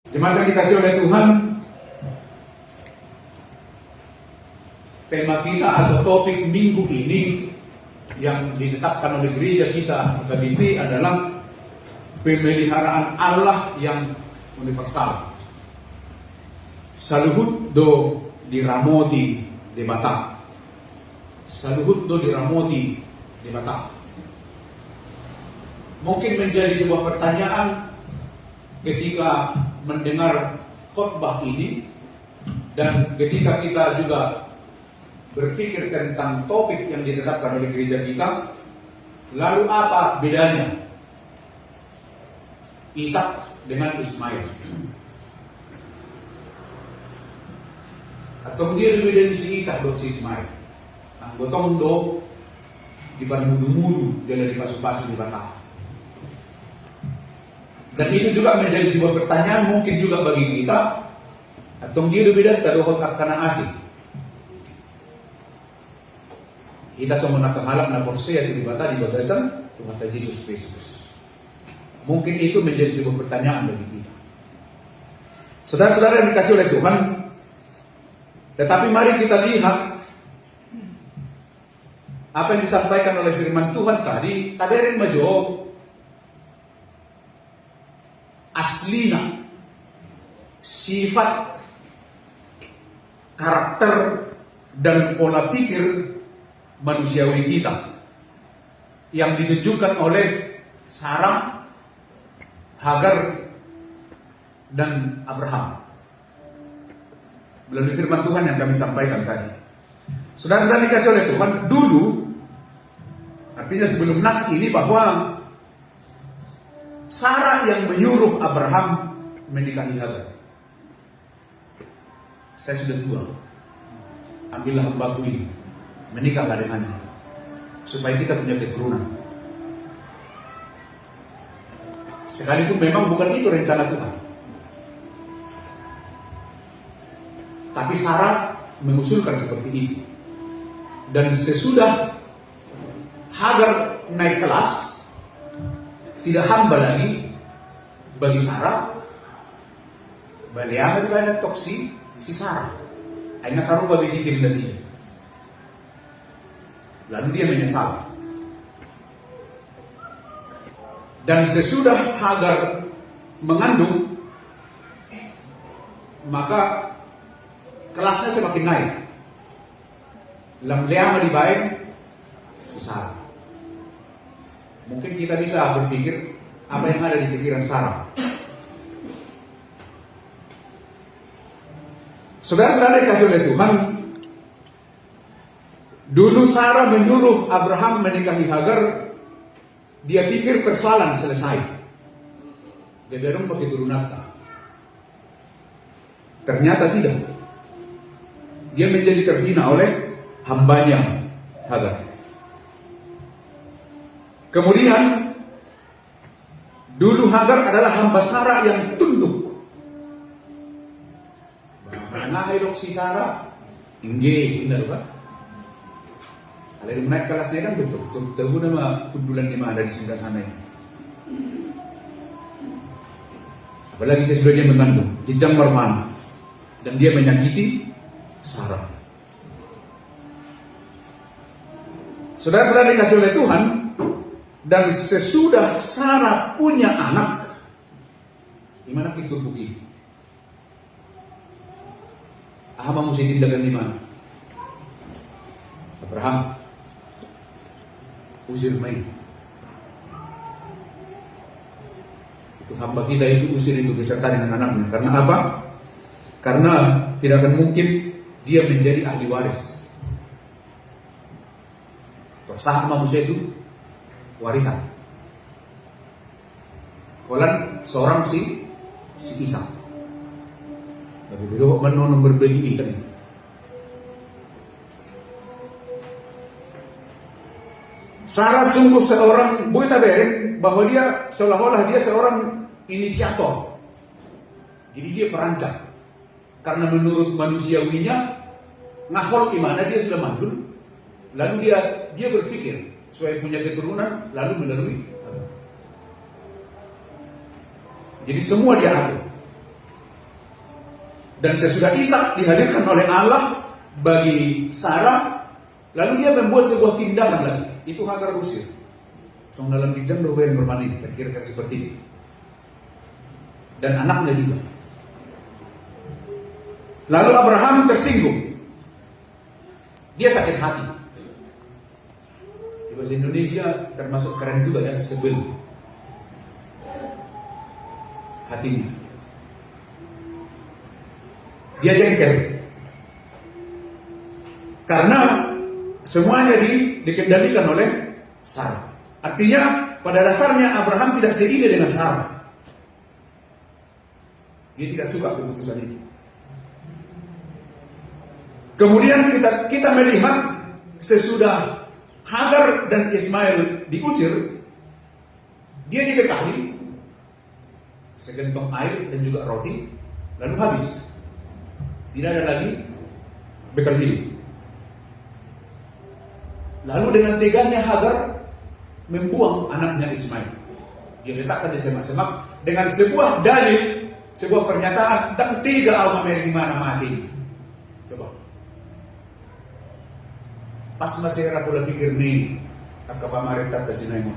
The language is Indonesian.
Jemaat yang dikasih oleh Tuhan, tema kita atau topik minggu ini yang ditetapkan oleh gereja kita KBP adalah pemeliharaan Allah yang universal. Saluhut do diramoti di mata. Saluhut do diramoti di mata. Mungkin menjadi sebuah pertanyaan ketika mendengar khotbah ini dan ketika kita juga berpikir tentang topik yang ditetapkan oleh gereja kita, lalu apa bedanya Ishak dengan Ismail? Atau dia lebih dari si Ishak do si Ismail? Nah, gotong do di ban mudu-mudu jalan di pasu-pasu di batang. Dan itu juga menjadi sebuah pertanyaan mungkin juga bagi kita. Atau dia lebih dari tadohot akana asing. Kita semua nak halap na porsi atau dibata di bagasan Tuhan Yesus Kristus. Mungkin itu menjadi sebuah pertanyaan bagi kita. Saudara-saudara yang dikasih oleh Tuhan, tetapi mari kita lihat apa yang disampaikan oleh firman Tuhan tadi. Taberin majo aslina sifat, karakter dan pola pikir manusiawi kita yang ditunjukkan oleh Sarah, Hagar dan Abraham melalui firman Tuhan yang kami sampaikan tadi. Saudara-saudara dikasih oleh Tuhan, dulu artinya sebelum nats ini, bahwa Sarah yang menyuruh Abraham menikahi Hagar. Saya sudah tua, ambillah hambaku ini, menikahlah dengannya, supaya kita punya keturunan. Sekalipun memang bukan itu rencana Tuhan, tapi Sarah mengusulkan seperti itu. Dan sesudah Hagar naik kelas, tidak hamba lagi bagi Sarah, baliama di banyak toksi si Sarah. Akhirnya Sarah bagi titir di sini. Lalu dia menyesal. Dan sesudah Hagar mengandung, maka kelasnya semakin naik. Lam-liama di baik si Sarah. Mungkin kita bisa berpikir apa yang ada di pikiran Sarah. Saudara-saudara dikasih oleh Tuhan, dulu Sarah menyuruh Abraham menikahi Hagar, dia pikir persoalan selesai. Dia berong pakai turunata. Ternyata tidak. Dia menjadi terhina oleh hambanya Hagar. Kemudian dulu Hagar adalah hamba Sarah yang tunduk. Menengah hidup si Sarah, ingge, benar kan? Kalau dia naik kelasnya kan betul, tahu nama kundulan lima ada di sebelah sana ini. Apalagi sesudah dia mengandung, jejang marmana, dan dia menyakiti Sarah. Saudara-saudara dikasih oleh Tuhan, dan sesudah Sarah punya anak, gimana kita bukti? Ahama mesti tindakan di mana? Abraham usir main. Itu hamba kita itu usir itu beserta dengan anaknya. Karena apa? Karena tidak akan mungkin dia menjadi ahli waris. Sah manusia itu warisan. Kolan seorang si Ishak. Tapi beliau menonton berbagi kan itu. Sarah sungguh seorang boleh taberin bahwa dia seolah-olah dia seorang inisiator. Jadi dia perancang. Karena menurut manusiawinya ngahol gimana dia sudah mandul. Lalu dia berpikir supaya punya keturunan lalu melalui Hagar. Jadi semua dia atur. Dan sesudah Ishak dihadirkan oleh Allah bagi Sarah, lalu dia membuat sebuah tindakan lagi. Itu Hagar usir. So dalam kijang doa yang bermain, kira-kira seperti ini. Dan anaknya juga. Lalu Abraham tersinggung. Dia sakit hati. Di bahasa Indonesia termasuk keren juga ya, sebel. Hatinya. Dia jengkel. Karena semuanya dikendalikan oleh Sarah. Artinya pada dasarnya Abraham tidak seide dengan Sarah. Dia tidak suka keputusan itu. Kemudian kita melihat sesudah Hagar dan Ismail diusir, dia dibekali segentong air dan juga roti, lalu habis. Tidak ada lagi bekal hidup. Lalu dengan teganya Hagar membuang anaknya Ismail. Dia letakkan di semak-semak dengan sebuah dalil, sebuah pernyataan, dan tiga alma di mana mati. Coba. Pas masih pula pikir nih, agak pamarit kata si Naimon.